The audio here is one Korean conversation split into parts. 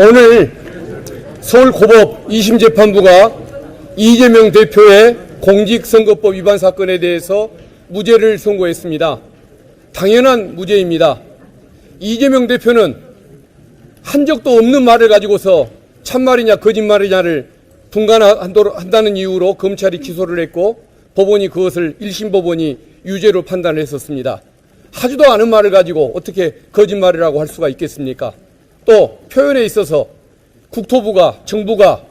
오늘 서울고법 2심 재판부가 이재명 대표의 공직선거법 위반 사건에 대해서 무죄를 선고했습니다. 당연한 무죄입니다. 이재명 대표는 한 적도 없는 말을 가지고서 참말이냐 거짓말이냐를 분간한다는 이유로 검찰이 기소를 했고 법원이 그것을 1심 법원이 유죄로 판단을 했었습니다. 하지도 않은 말을 가지고 어떻게 거짓말이라고 할 수가 있겠습니까? 또 표현에 있어서 국토부가 정부가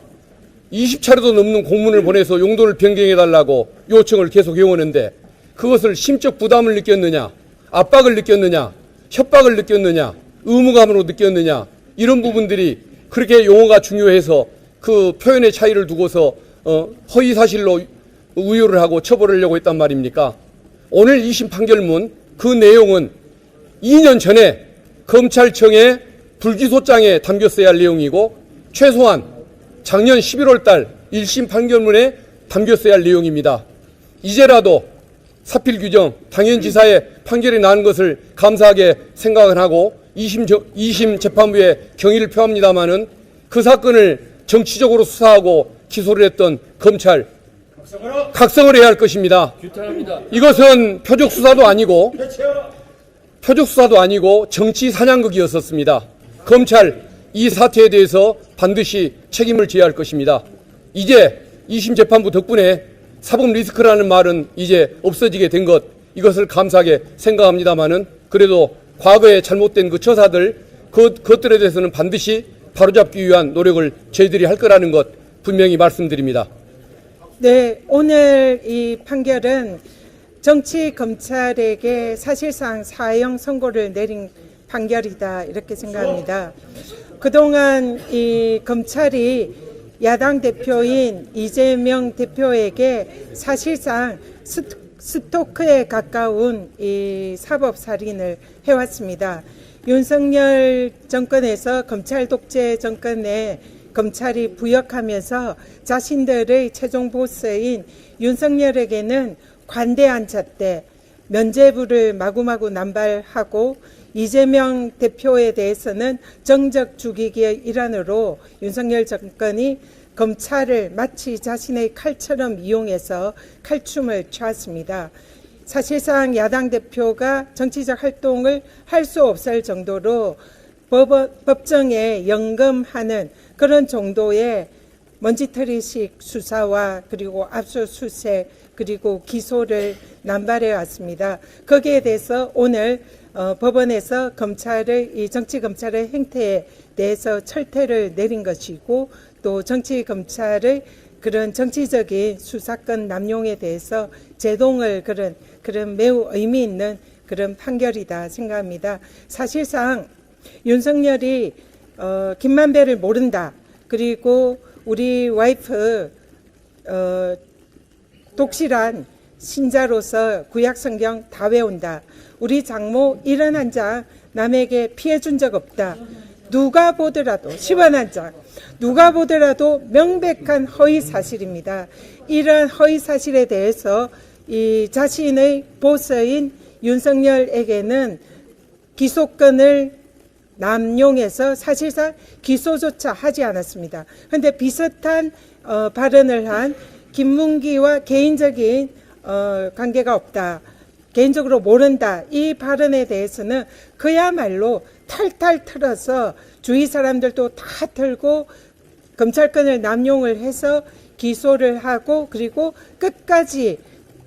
20차례도 넘는 공문을 보내서 용도를 변경해달라고 요청을 계속 해오는데 그것을 심적 부담을 느꼈느냐, 압박을 느꼈느냐, 협박을 느꼈느냐, 의무감으로 느꼈느냐, 이런 부분들이 그렇게 용어가 중요해서 그 표현의 차이를 두고서 허위사실로 우유를 하고 처벌하려고 했단 말입니까? 오늘 2심 판결문 그 내용은 2년 전에 검찰청에 불기소장에 담겼어야 할 내용이고 최소한 작년 11월 달 1심 판결문에 담겼어야 할 내용입니다. 이제라도 사필 규정, 당연지사의 판결이 나는 것을 감사하게 생각을 하고 2심 재판부에 경의를 표합니다마는 그 사건을 정치적으로 수사하고 기소를 했던 검찰 각성을 해야 할 것입니다. 이것은 표적 수사도 아니고 정치 사냥극이었었습니다. 검찰 이 사태에 대해서 반드시 책임을 져야 할 것입니다. 이제 2심 재판부 덕분에 사법 리스크라는 말은 이제 없어지게 된 것, 이것을 감사하게 생각합니다마는 그래도 과거에 잘못된 그 처사들 그것들에 대해서는 반드시 바로잡기 위한 노력을 저희들이 할 거라는 것 분명히 말씀드립니다. 네, 오늘 이 판결은 정치 검찰에게 사실상 사형 선고를 내린 판결이다 이렇게 생각합니다. 그동안 이 검찰이 야당 대표인 이재명 대표에게 사실상 스토크에 가까운 이 사법 살인을 해왔습니다. 윤석열 정권에서 검찰 독재 정권에 검찰이 부역하면서 자신들의 최종 보스인 윤석열에게는 관대한 잣대, 면죄부를 마구마구 남발하고 이재명 대표에 대해서는 정적 죽이기의 일환으로 윤석열 정권이 검찰을 마치 자신의 칼처럼 이용해서 칼춤을 췄습니다. 사실상 야당 대표가 정치적 활동을 할 수 없을 정도로 법정에 연금하는 그런 정도의 먼지털이식 수사와 그리고 압수수색 그리고 기소를 남발해 왔습니다. 거기에 대해서 오늘 법원에서 이 정치검찰의 행태에 대해서 철퇴를 내린 것이고 또 정치검찰의 그런 정치적인 수사권 남용에 대해서 제동을 그런 매우 의미 있는 그런 판결이다 생각합니다. 사실상 윤석열이 김만배를 모른다. 그리고 우리 와이프 독실한 신자로서 구약성경 다 외운다. 우리 장모 71장 남에게 피해준 적 없다. 누가 보더라도 11장 누가 보더라도 명백한 허위 사실입니다. 이런 허위 사실에 대해서 이 자신의 보스인 윤석열에게는 기소권을 남용해서 사실상 기소조차 하지 않았습니다. 그런데 비슷한 발언을 한 김문기와 개인적인 관계가 없다. 개인적으로 모른다. 이 발언에 대해서는 그야말로 탈탈 털어서 주위 사람들도 다 털고 검찰권을 남용을 해서 기소를 하고 그리고 끝까지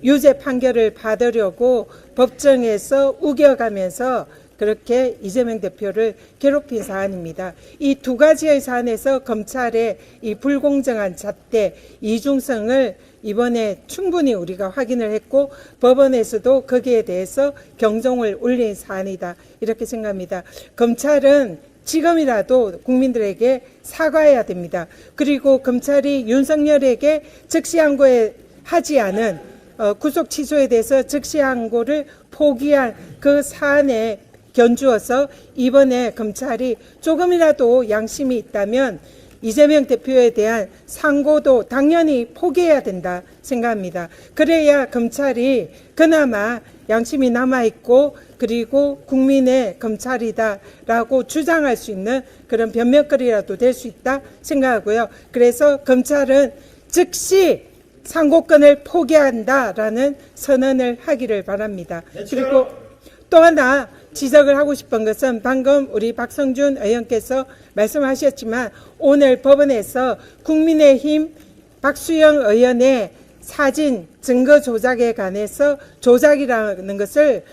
유죄 판결을 받으려고 법정에서 우겨가면서 그렇게 이재명 대표를 괴롭힌 사안입니다. 이 두 가지의 사안에서 검찰의 이 불공정한 잣대, 이중성을 이번에 충분히 우리가 확인을 했고 법원에서도 거기에 대해서 경종을 울린 사안이다 이렇게 생각합니다. 검찰은 지금이라도 국민들에게 사과해야 됩니다. 그리고 검찰이 윤석열에게 즉시항고하지 않은 구속 취소에 대해서 즉시항고를 포기한 그 사안에 견주어서 이번에 검찰이 조금이라도 양심이 있다면 이재명 대표에 대한 상고도 당연히 포기해야 된다 생각합니다. 그래야 검찰이 그나마 양심이 남아있고 그리고 국민의 검찰이다라고 주장할 수 있는 그런 변명거리라도 될 수 있다 생각하고요. 그래서 검찰은 즉시 상고권을 포기한다라는 선언을 하기를 바랍니다. 그리고 또 하나 지적을 하고 싶은 것은 방금 우리 박성준 의원께서 말씀하셨지만 오늘 법원에서 국민의힘 박수영 의원의 사진 증거 조작에 관해서 조작이라는 것을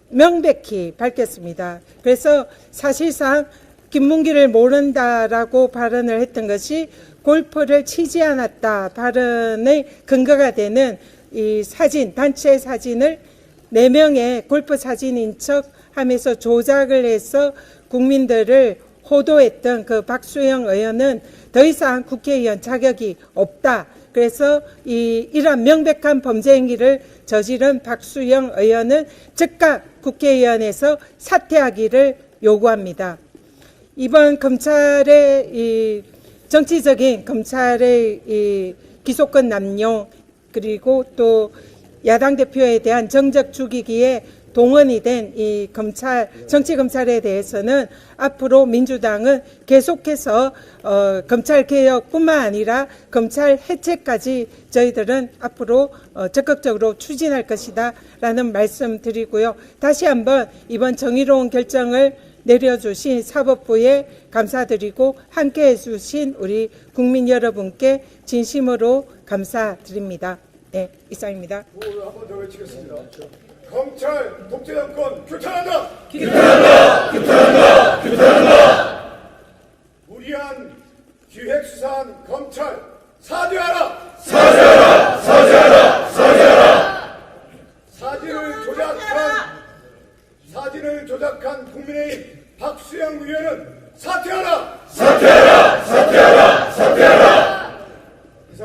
명백히 밝혔습니다. 그래서 사실상 김문기를 모른다라고 발언을 했던 것이 골프를 치지 않았다 발언의 근거가 되는 이 사진, 단체 사진을 4명의 골프 사진인 척 하면서 조작을 해서 국민들을 호도했던 그 박수영 의원은 더 이상 국회의원 자격이 없다. 그래서 이러한 명백한 범죄 행위를 저지른 박수영 의원은 즉각 국회의원에서 사퇴하기를 요구합니다. 이번 검찰의 이 정치적인 검찰의 이 기소권 남용 그리고 또 야당 대표에 대한 정적 죽이기에 동원이 된 이 검찰, 정치 검찰에 대해서는 앞으로 민주당은 계속해서 검찰 개혁뿐만 아니라 검찰 해체까지 저희들은 앞으로 적극적으로 추진할 것이다라는 말씀드리고요. 다시 한번 이번 정의로운 결정을 내려주신 사법부에 감사드리고 함께해 주신 우리 국민 여러분께 진심으로 감사드립니다. 네, 이상입니다. 한번 더 외치겠습니다. 검찰 독재 정권 규탄한다. 규탄한다. 규탄한다. 규탄한다. 무리한 기획수사한 검찰 사죄하라. 사죄하라. 사죄하라. 사죄하라. 사진을 조작한 국민의힘 박수영 의원은 사퇴하라.